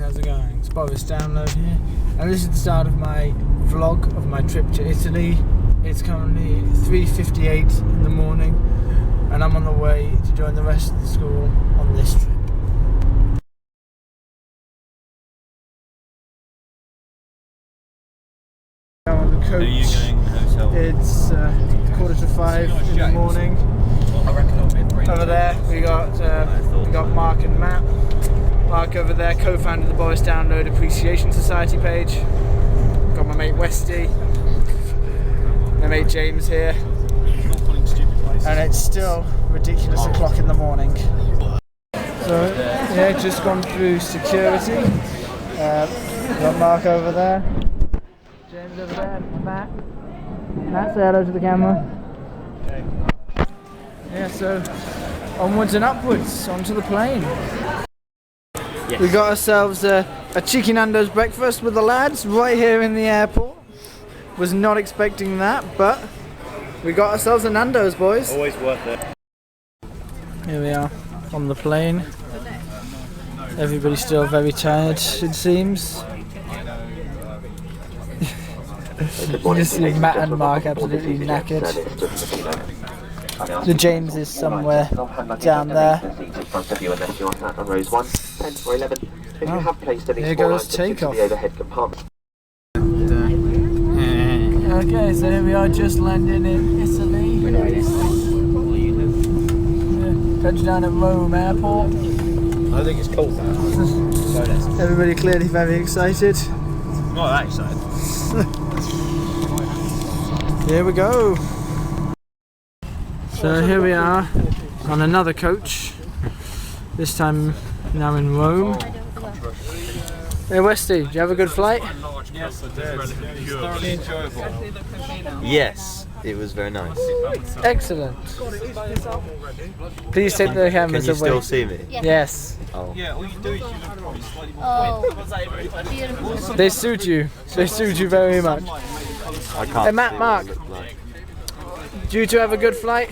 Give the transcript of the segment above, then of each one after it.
how's it going? It's Boris Download here, and this is the start of my vlog of my trip to Italy. It's currently 3:58 in the morning, and I'm on the way to join the rest of the school on this trip. I'm on the coach. Are you going hotel? It's 4:45 in the morning. Over there we got Mark and Matt. Mark over there co-founded the Boris Download Appreciation Society page. Got my mate Westy, my mate James here, and it's still ridiculous o'clock in the morning. So yeah, just gone through security. Got Mark over there, James over there, Matt. Matt, say hello to the camera. Yeah, so onwards and upwards onto the plane. Yes. We got ourselves a Cheeky Nando's breakfast with the lads right here in the airport. Was not expecting that, but we got ourselves a Nando's, boys. Always worth it. Here we are on the plane. Everybody's still very tired, it seems. You just see Matt and Mark absolutely knackered. The James is somewhere down there. Here goes takeoff. Okay, so here we are, just landing in Italy. Touchdown at Rome Airport. I think it's cold now. Everybody clearly very excited. Not that excited. Here we go. So here we are on another coach, this time now in Rome. Hey Westy, did you have a good flight? Yes, I did. It was thoroughly enjoyable. Yes, it was very nice. Excellent. Please take the cameras Can you away. still see me? Yes. Oh. Yeah, all you do is you look probably slightly more beautiful. They suit you. They suit you very much. I can't. Hey Matt, Mark, did you two have a good flight?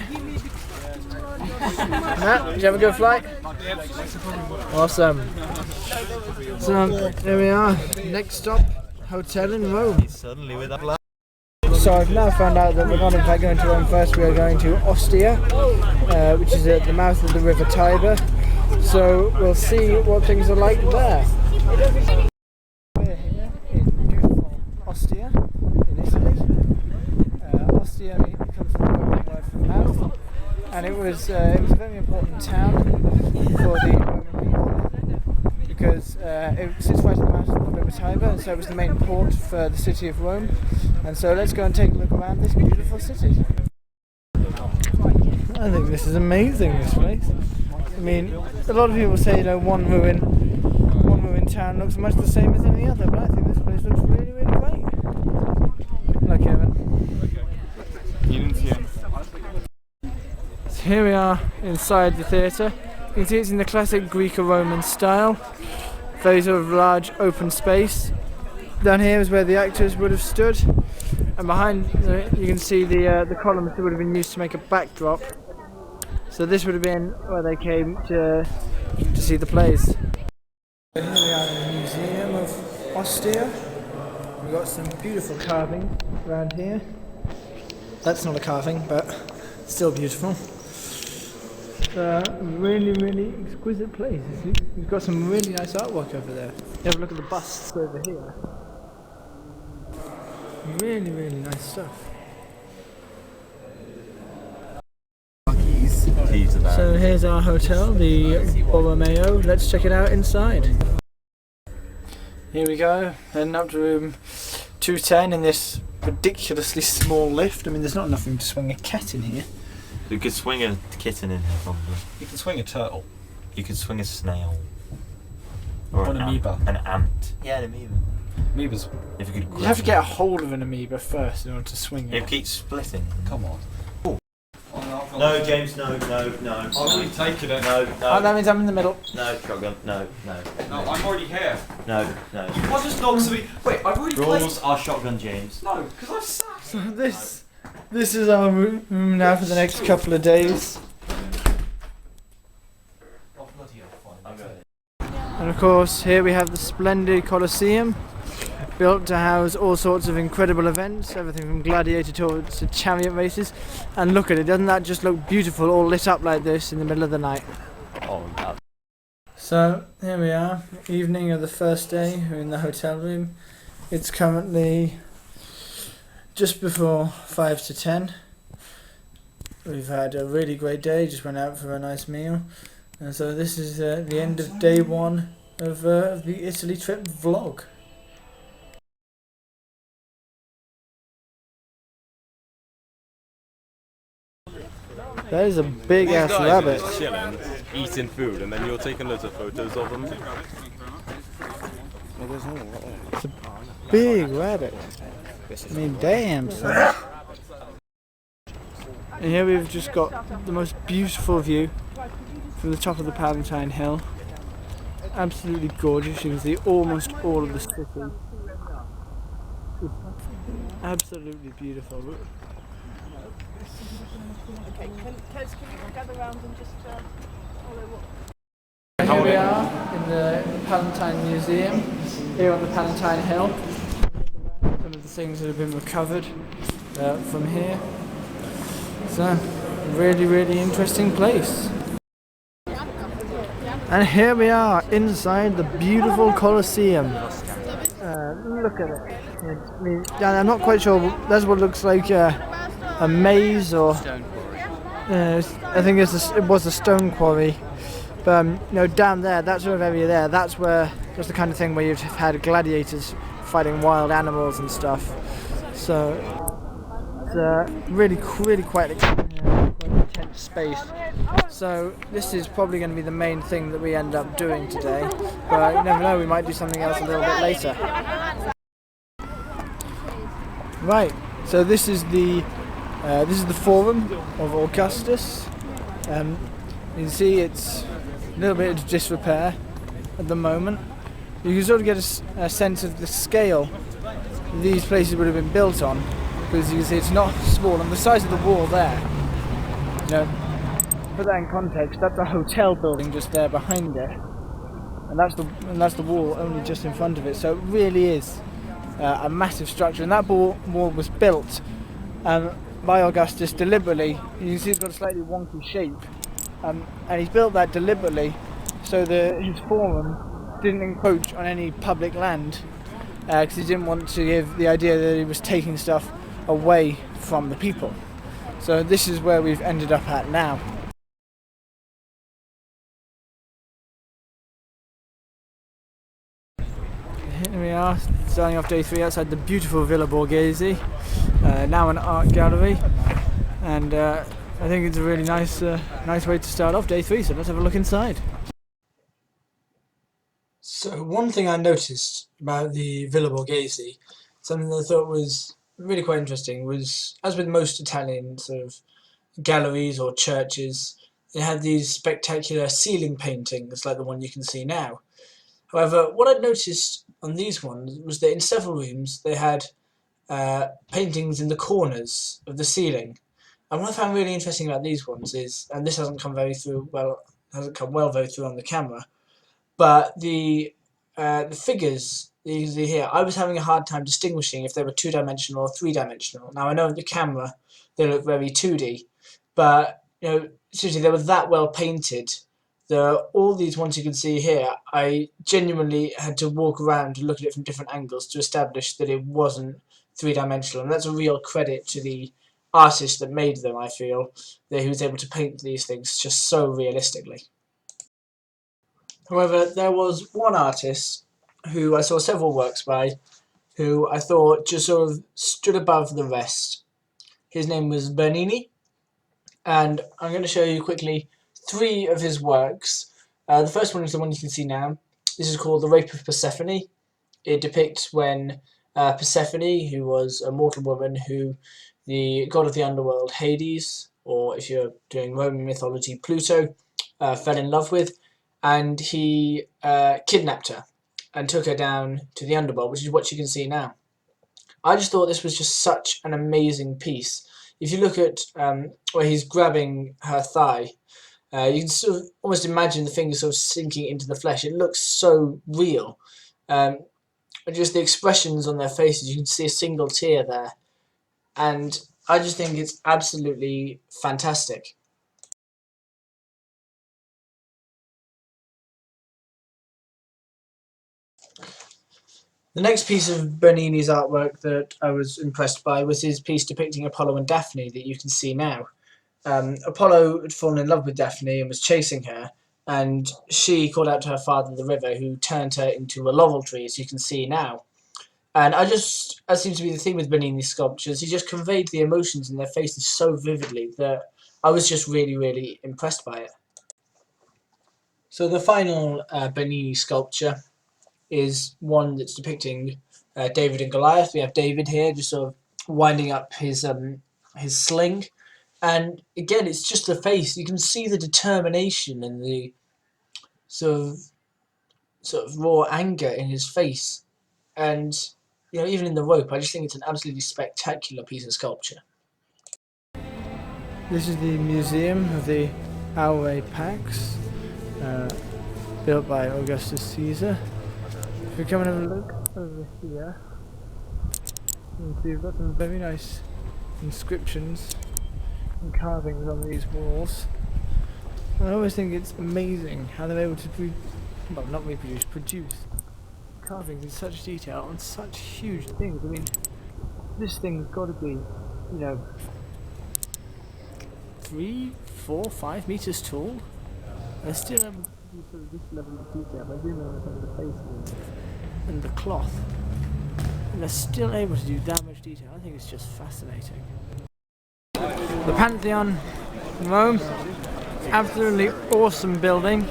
Matt, did you have a good flight? Awesome. So here we are, next stop, hotel in Rome. Suddenly with that. So I've now found out that we're not in fact going to Rome first, we are going to Ostia, which is at the mouth of the river Tiber. So we'll see what things are like there. We're here in beautiful Ostia, in Italy. Ostia comes from the Roman word for mouth, and it was a very important town for the Roman people because it sits right at the mouth of the river Tiber, and so it was the main port for the city of Rome. And so let's go and take a look around this beautiful city. I think this is amazing, this place. I mean, a lot of people say, you know, one ruin town looks much the same as any other, but I think this place looks really, really great. Look, Evan. You didn't see it. So here we are inside the theatre. You can see it's in the classic Greek or Roman style. Very sort of large open space. Down here is where the actors would have stood, and behind you can see the columns that would have been used to make a backdrop. So this would have been where they came to see the plays. Here we are in the Museum of Ostia. We've got some beautiful carving around here. That's not a carving, but still beautiful. Really, really exquisite place. We've got some really nice artwork over there. You have a look at the busts over here. Really, really nice stuff. So here's our hotel, the Borromeo. Let's check it out inside. Here we go, heading up to room 210 in this ridiculously small lift. I mean, there's not enough room to swing a cat in here. You could swing a kitten in here, probably. You can swing a turtle. You could swing a snail. Or an amoeba. An ant. Yeah, an amoeba. Amoebas. If you could. You have to get a hold of an amoeba first in order to swing it. It keeps splitting. Come on. No, James, no. I've already taken it. No. Oh, that means I'm in the middle. No, shotgun. No. No, I'm already here. No. What just knocks me? Wait, I've already Rules placed. are shotgun, James. No, because I've sat. So this is our room now for the next couple of days. Oh, bloody hell, fine. I'm going. And of course here we have the splendid Colosseum, built to house all sorts of incredible events, everything from gladiator tours to chariot races. And look at it, doesn't that just look beautiful, all lit up like this in the middle of the night? Oh, no. So here we are, evening of the first day, we're in the hotel room. It's currently just before 5 to 10. We've had a really great day, just went out for a nice meal. And so this is the end of day one of the Italy trip vlog. That is a big ass rabbit. Chilling, eating food, and then you're taking loads of photos of them. It's a big rabbit. I mean, damn, son. And here we've just got the most beautiful view from the top of the Palatine Hill. Absolutely gorgeous. You can see almost all of the city. Absolutely beautiful. Okay, can you gather around and just follow what? Here we are in the Palatine Museum, here on the Palatine Hill. Some of the things that have been recovered from here. So, really, really interesting place. And here we are inside the beautiful Colosseum. Look at it. I'm not quite sure. That's what looks like a maze, or I think it was a stone quarry. But you know, down there, that sort of area there, that's the kind of thing where you've had gladiators fighting wild animals and stuff. So it's really quite intense space. So this is probably going to be the main thing that we end up doing today. But you never know, we might do something else a little bit later. Right. So this is the Forum of Augustus. You can see it's a little bit of disrepair at the moment. You can sort of get a sense of the scale these places would have been built on, because you can see it's not small. And the size of the wall there, you know, put that in context, that's a hotel building just there behind it, and that's the wall only just in front of it. So it really is a massive structure, and that wall was built by Augustus deliberately. You can see it's got a slightly wonky shape, and he's built that deliberately so that his forum didn't encroach on any public land, because he didn't want to give the idea that he was taking stuff away from the people. So this is where we've ended up at now. Here we are, starting off day 3 outside the beautiful Villa Borghese, now an art gallery, and I think it's a really nice way to start off day 3, so let's have a look inside. So one thing I noticed about the Villa Borghese, something that I thought was really quite interesting, was, as with most Italian sort of galleries or churches, they had these spectacular ceiling paintings like the one you can see now. However, what I'd noticed on these ones was that in several rooms they had paintings in the corners of the ceiling. And what I found really interesting about these ones is, and this hasn't come well very through on the camera, but the figures that you see here, I was having a hard time distinguishing if they were 2-dimensional or 3-dimensional. Now I know on the camera they look very 2D, but you know, seriously, they were that well painted. All these ones you can see here, I genuinely had to walk around and look at it from different angles to establish that it wasn't 3-dimensional, and that's a real credit to the artist that made them. I feel that he was able to paint these things just so realistically. However, there was one artist who I saw several works by, who I thought just sort of stood above the rest. His name was Bernini, and I'm going to show you quickly 3 of his works. The first one is the one you can see now. This is called The Rape of Persephone. It depicts when Persephone, who was a mortal woman who the god of the underworld Hades, or if you're doing Roman mythology, Pluto, fell in love with, and he kidnapped her and took her down to the underworld, which is what you can see now. I just thought this was just such an amazing piece. If you look at where he's grabbing her thigh, You can sort of almost imagine the fingers sort of sinking into the flesh. It looks so real. And just the expressions on their faces, you can see a single tear there. And I just think it's absolutely fantastic. The next piece of Bernini's artwork that I was impressed by was his piece depicting Apollo and Daphne that you can see now. Apollo had fallen in love with Daphne and was chasing her, and she called out to her father, the river, who turned her into a laurel tree, as you can see now. And that seems to be the theme with Bernini's sculptures. He just conveyed the emotions in their faces so vividly that I was just really, really impressed by it. So the final Bernini sculpture is one that's depicting David and Goliath. We have David here just sort of winding up his sling. And again, it's just the face. You can see the determination and the sort of raw anger in his face. And, you know, even in the rope, I just think it's an absolutely spectacular piece of sculpture. This is the museum of the Aue Pax, built by Augustus Caesar. If we come and have a look over here, you can see we've got some very nice inscriptions and carvings on these walls. I always think it's amazing how they're able to produce carvings in such detail on such huge things. I mean, this thing's got to be, you know, 3, 4, 5 meters tall. They're still able to do sort of this level of detail. I do know some of the faces and the cloth, and they're still able to do that much detail. I think it's just fascinating. The Pantheon in Rome, absolutely awesome building.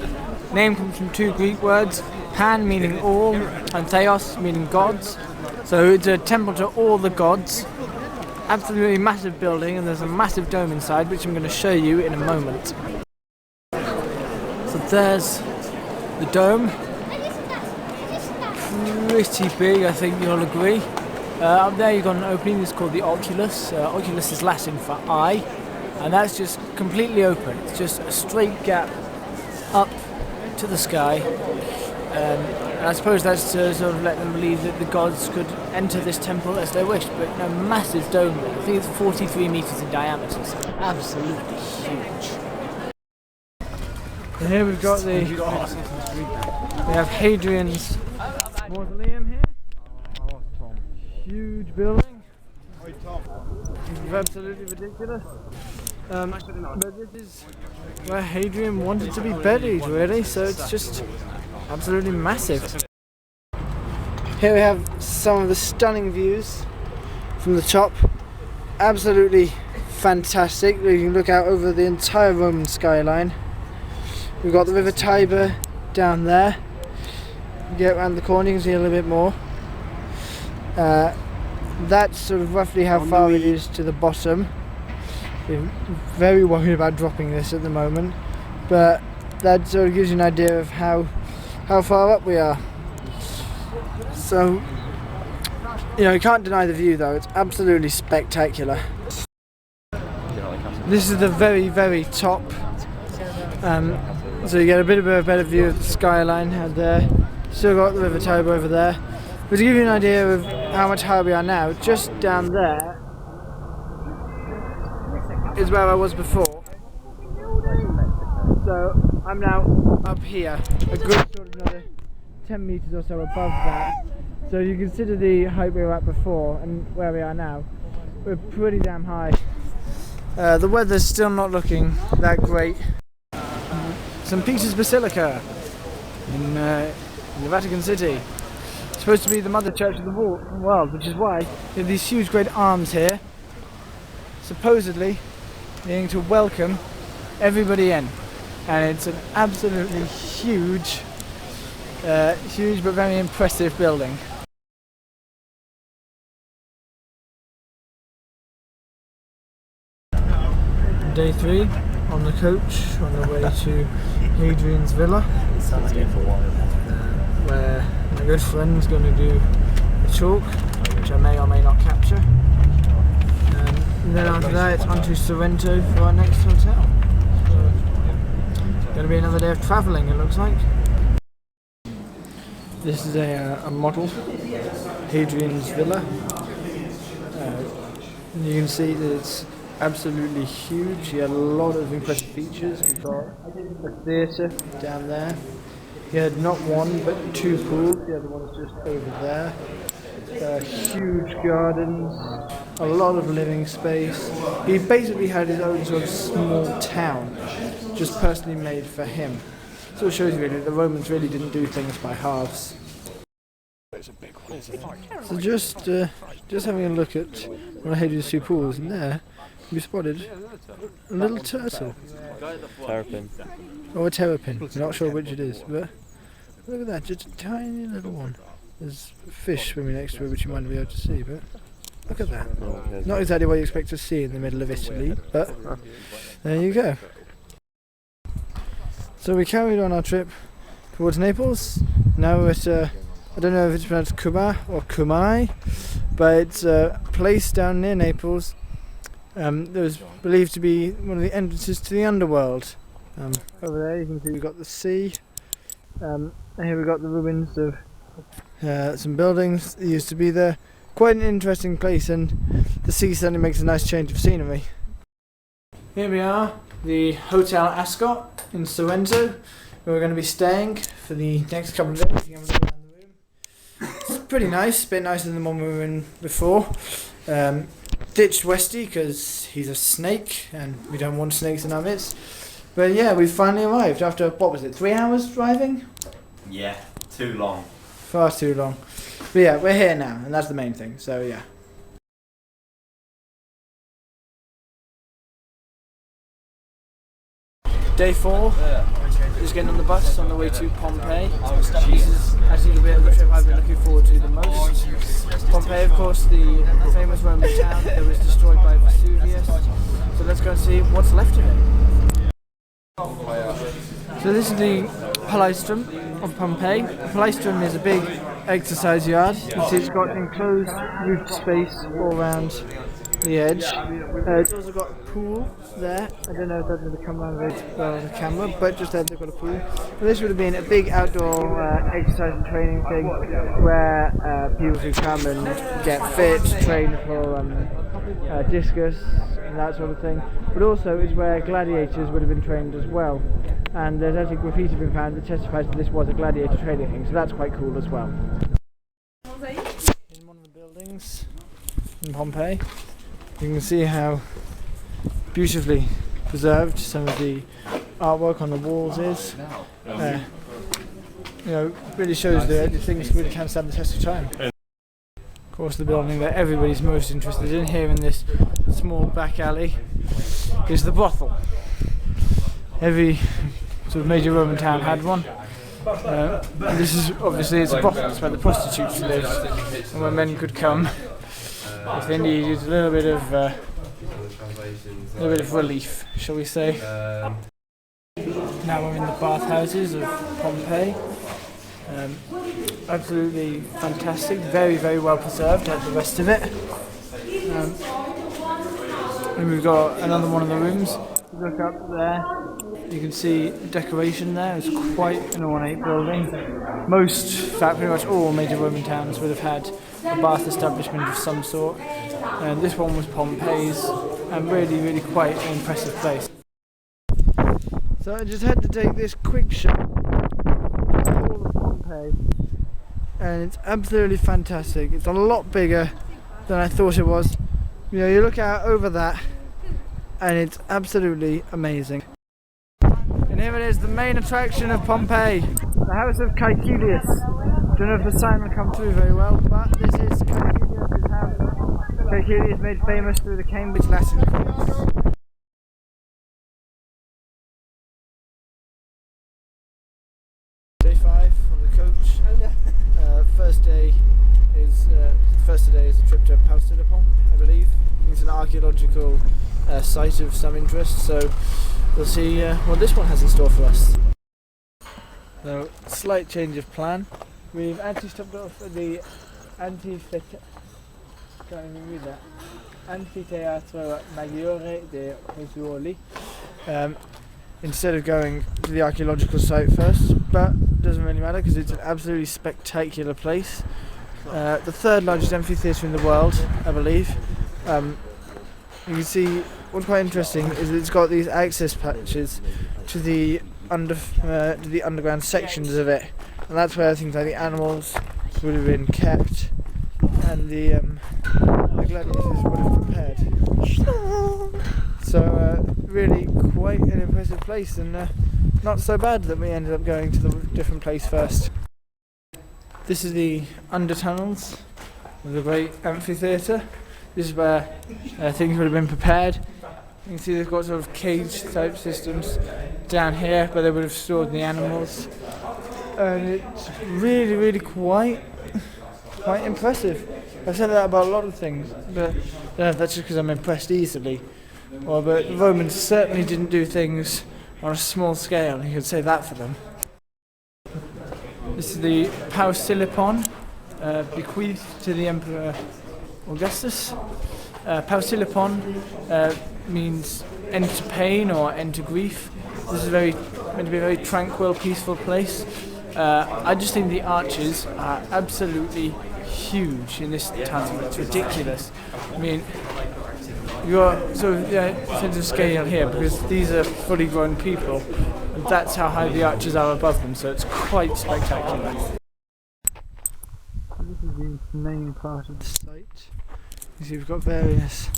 Name comes from 2 Greek words, pan meaning all and theos meaning gods. So it's a temple to all the gods. Absolutely massive building, and there's a massive dome inside, which I'm going to show you in a moment. So there's the dome. Pretty big, I think you'll agree. Up there you've got an opening, it's called the oculus. Oculus is Latin for eye, and that's just completely open. It's just a straight gap up to the sky. And I suppose that's to sort of let them believe that the gods could enter this temple as they wished, but a massive dome there. I think it's 43 meters in diameter, so absolutely huge. And here we've got we have Hadrian's mausoleum here. Huge building. It's absolutely ridiculous. But this is where Hadrian wanted to be buried, really, so it's just absolutely massive. Here we have some of the stunning views from the top. Absolutely fantastic. You can look out over the entire Roman skyline. We've got the River Tiber down there. You get around the corner, you can see a little bit more. That's sort of roughly how far it is to the bottom. We're very worried about dropping this at the moment, but that sort of gives you an idea of how far up we are. So, you know, you can't deny the view though, it's absolutely spectacular. This is the very, very top, so you get a bit of a better view of the skyline out there. Still got the River Tiber over there. But to give you an idea of how much higher we are now, just down there is where I was before. So I'm now up here, a good sort of another 10 meters or so above that. So you consider the height we were at before and where we are now, we're pretty damn high. The weather's still not looking that great. St. Peter's Basilica in the Vatican City. It's supposed to be the mother church of the world, which is why we have these huge great arms here, supposedly being to welcome everybody in. And it's an absolutely huge but very impressive building. Day 3 on the coach on the way to Hadrian's villa, where my good friend's going to do a talk, which I may or may not capture. And then after that it's on to Sorrento for our next hotel. So, Going to be another day of travelling, it looks like. This is a model, Hadrian's villa. You can see that it's absolutely huge. He had a lot of impressive features. We've got a theatre down there. He had not one but two pools. The other one's just over there. Huge gardens, a lot of living space. He basically had his own sort of small town, just personally made for him. So it shows you really the Romans really didn't do things by halves. So just having a look at one of Hadrian's two pools, and there we spotted a little turtle. Terrapin. Or a terrapin, not sure which it is, but look at that, just a tiny little one. There's fish swimming next to it which you might not be able to see, but look at that. Not exactly what you expect to see in the middle of Italy, but there you go. So we carried on our trip towards Naples. Now we're at, I don't know if it's pronounced Cuma or Cumai, but it's a place down near Naples that was believed to be one of the entrances to the underworld. Over there you can see we've got the sea, and here we've got the ruins of some buildings that used to be there. Quite an interesting place, and the sea certainly makes a nice change of scenery. Here we are, the Hotel Ascot in Sorrento, where we're going to be staying for the next couple of days. You can have a look around the room. It's pretty nice, a bit nicer than the one we were in before. Ditched Westy because he's a snake and we don't want snakes in our midst. But yeah, we finally arrived after, what was it, 3 hours driving? Yeah, too long. Far too long. But yeah, we're here now, and that's the main thing, so yeah. Day 4, just getting on the bus on the way to Pompeii. This is actually the bit of the trip I've been looking forward to the most. Pompeii, of course, the famous Roman town that was destroyed by Vesuvius. So let's go and see what's left of it. So this is the Palistrum of Pompeii. The Palistrum is a big exercise yard. You see it's got enclosed roofed space all around the edge. It's also got a pool there. I don't know if that's going to come around very well on the camera, but just there they've got a pool. And this would have been a big outdoor exercise and training thing where people could come and get fit, train for discus and that sort of thing. But also it's where gladiators would have been trained as well. And there's actually graffiti been found that testifies that this was a gladiator training thing, so that's quite cool as well. In one of the buildings in Pompeii, you can see how beautifully preserved some of the artwork on the walls is. You know, really shows that things really can stand the test of time. Of course, the building that everybody's most interested in here in this small back alley is the brothel. Every sort of major Roman town had one. This is obviously it's a brothel, it's where the prostitutes lived and where men could come if they needed a little bit of relief, shall we say. Now we're in the bathhouses of Pompeii. Absolutely fantastic, very, very well preserved like the rest of it. And we've got another one of the rooms. Look up there, you can see decoration there. It's quite an ornate building. Most, in fact pretty much all major Roman towns would have had a bath establishment of some sort. And this one was Pompeii's, and really, really quite an impressive place. So I just had to take this quick shot of the whole of Pompeii, and it's absolutely fantastic. It's a lot bigger than I thought it was. You know, you look out over that, and it's absolutely amazing. And here it is, the main attraction of Pompeii, the house of Caecilius. Don't know if the sign will come through very well, but this is Caecilius' house. Caecilius made famous through the Cambridge Latin course. Day 5 on the coach. First day is a trip to Pausilipon, I believe. It's an archaeological site of some interest, so we'll see what this one has in store for us. So, slight change of plan. We've actually stopped off at the Amphitheaters Maggiore de Pozzuoli. instead of going to the archaeological site first, but it doesn't really matter because it's an absolutely spectacular place. The third largest amphitheatre in the world, I believe. You can see what's quite interesting is that it's got these access patches to the underground sections of it, and that's where things like the animals would have been kept and the gladiators would have prepared. So really quite an impressive place, and not so bad that we ended up going to the different place first. This is the under tunnels of the great amphitheatre. This is where things would have been prepared. You can see they've got sort of cage type systems down here where they would have stored the animals, and it's really quite impressive. I've said that about a lot of things, but that's just because I'm impressed easily. Well, but the Romans certainly didn't do things on a small scale, you could say that for them. This is the Pausilipon, bequeathed to the Emperor Augustus. Pausilipon means end to pain or end to grief. This is meant to be a very tranquil, peaceful place. I just think the arches are absolutely huge in this tunnel. It's ridiculous. I mean, you're sort of sense of scale here because these are fully grown people, and that's how high the arches are above them. So it's quite spectacular. This is the main part of the site. You see, we've got various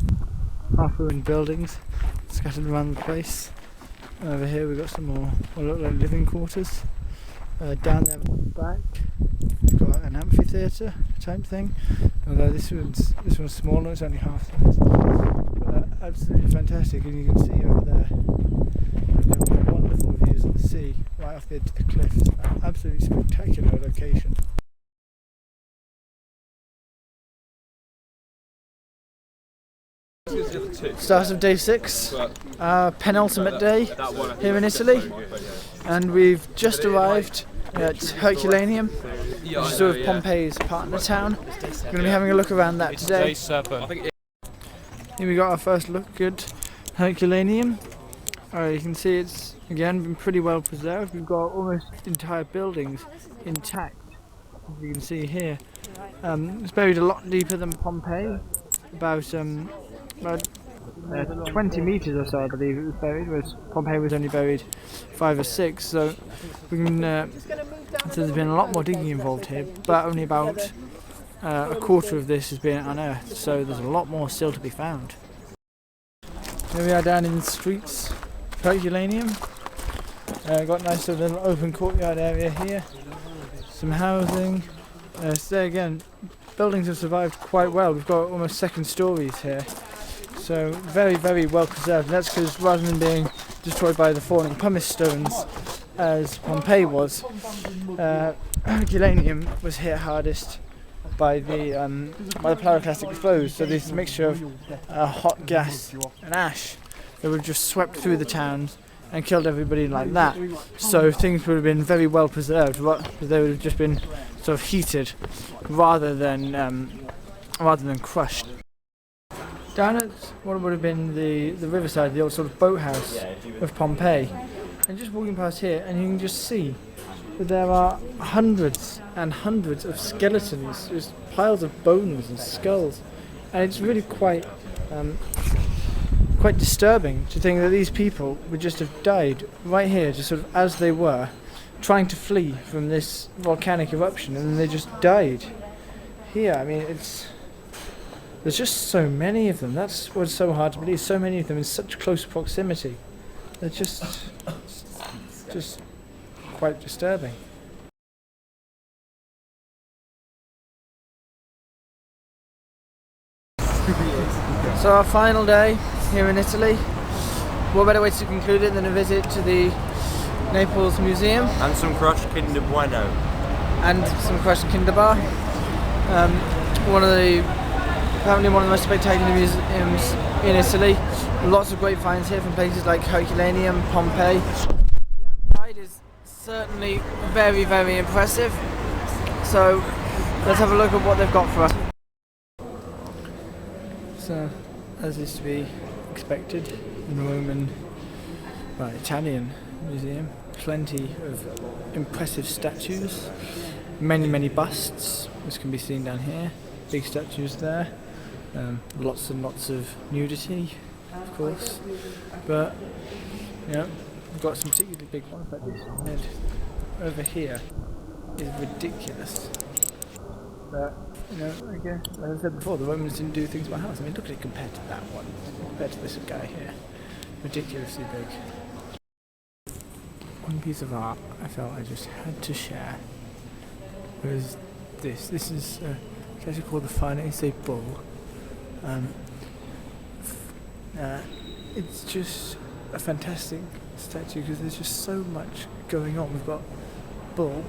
half-ruined buildings scattered around the place. Over here we've got some more what look like living quarters. Down there at the back we've got an amphitheatre type thing, although this one's smaller, it's only half size. But absolutely fantastic, and you can see over there we've got wonderful views of the sea right off the edge of the cliffs. Absolutely spectacular location. Start of day 6, penultimate day here in Italy, and we've just arrived at Herculaneum, which is sort of Pompeii's partner town. We're going to be having a look around that today. Here we got our first look at Herculaneum. You can see it's again been pretty well preserved. We've got almost entire buildings intact, as you can see here. It's buried a lot deeper than Pompeii, about 20 metres or so, I believe it was buried, whereas Pompeii was only buried 5 or 6, so we can so there's been a lot more digging involved here, but only about a quarter of this has been unearthed, so there's a lot more still to be found. Here we are down in the streets of Herculaneum. Got a nice sort of little open courtyard area here, some housing. So again, buildings have survived quite well. We've got almost second stories here, so very well preserved. And that's because rather than being destroyed by the falling pumice stones as Pompeii was, Herculaneum was hit hardest by the pyroclastic flows. So this mixture of hot gas and ash that would have just swept through the towns and killed everybody like that. So things would have been very well preserved, but they would have just been sort of heated rather than crushed. Down at what would have been the riverside, the old sort of boathouse of Pompeii, and just walking past here, and you can just see that there are hundreds and hundreds of skeletons, just piles of bones and skulls, and it's really quite disturbing to think that these people would just have died right here, just sort of as they were, trying to flee from this volcanic eruption, and then they just died here. I mean, there's just so many of them. That's what's so hard to believe. So many of them in such close proximity. They're just quite disturbing. So our final day here in Italy. What better way to conclude it than a visit to the Naples Museum And some crushed Kinder Bueno. and some crushed Kinder Bar. Apparently one of the most spectacular museums in Italy. Lots of great finds here from places like Herculaneum, Pompeii. The outside is certainly very impressive. So let's have a look at what they've got for us. So, as is to be expected in Roman Right, Italian museum. Plenty of impressive statues. Many busts, as can be seen down here. Big statues there. Lots and lots of nudity, of course. But, you know, we've got some particularly big ones like this head over here is ridiculous. But, you know, again, as I said before, the Romans didn't do things by house. I mean, look at it compared to that one, compared to this guy here. Ridiculously big. One piece of art I felt I just had to share was this. This is it's actually called the Farnese Bull. It's just a fantastic statue because there's just so much going on. We've got bull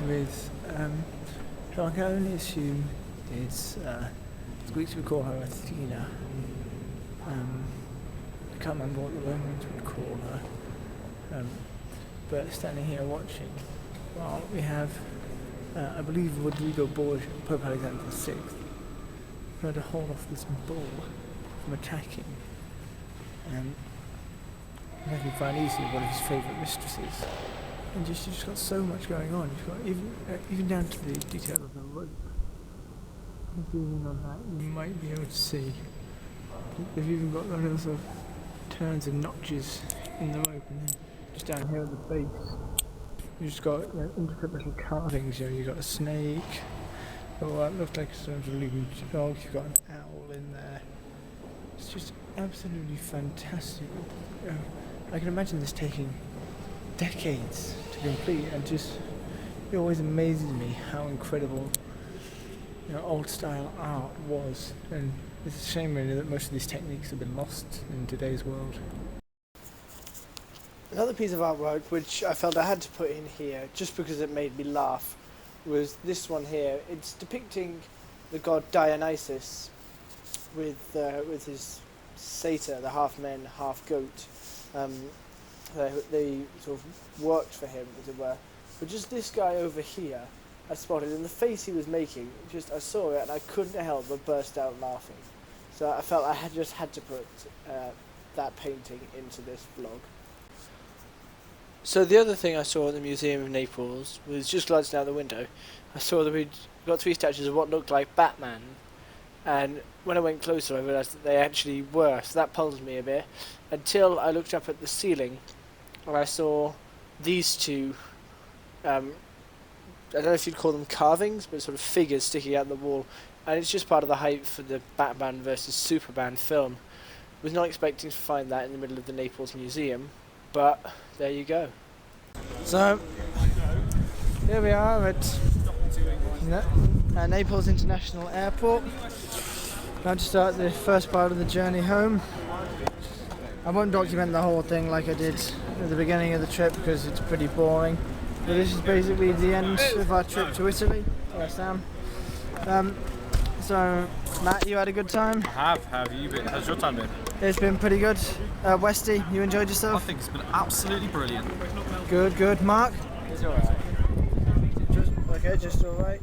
with who I can only assume is Greeks would call her Athena. I can't remember what the Romans would call her. But standing here watching, well, we have, I believe, Rodrigo Borgia, Pope Alexander VI, tried to hold off this bull from attacking. Making Farnese one of his favourite mistresses. And you've just got so much going on. You've got even down to the detail of the rope. Zooming on that, you might be able to see. They've even got little sort of turns and notches in the rope, and then just down here at the base, you've just got, you know, intricate little carvings. You know, you've got a snake, or it looked like some sort of living dog. You've got an owl in there. It's just absolutely fantastic. You know, I can imagine this taking decades to complete, and just it always amazes me how incredible, you know, old style art was. And it's a shame really that most of these techniques have been lost in today's world. Another piece of artwork which I felt I had to put in here just because it made me laugh was this one here. It's depicting the god Dionysus with his satyr, the half man, half goat. They sort of worked for him, as it were. But just this guy over here, I spotted, and the face he was making, just I saw it and I couldn't help but burst out laughing. So I felt I had to put that painting into this vlog. So the other thing I saw at the Museum of Naples was just glancing out the window. I saw that we'd got 3 statues of what looked like Batman, and when I went closer I realised that they actually were, so that puzzled me a bit, until I looked up at the ceiling and I saw these two, I don't know if you'd call them carvings, but sort of figures sticking out the wall, and it's just part of the hype for the Batman versus Superman film. Was not expecting to find that in the middle of the Naples Museum, but there you go. So here we are at Naples International Airport. About to start the first part of the journey home. I won't document the whole thing like I did at the beginning of the trip because it's pretty boring. But this is basically the end of our trip to Italy. Yes, Sam. So, Matt, you had a good time? I have. How have you been? How's your time been? It's been pretty good. Westy, you enjoyed yourself? I think it's been absolutely brilliant. Good. Mark? It's alright. Just alright.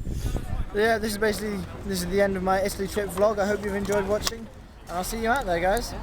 Yeah, this is the end of my Italy trip vlog. I hope you've enjoyed watching, and I'll see you out there, guys.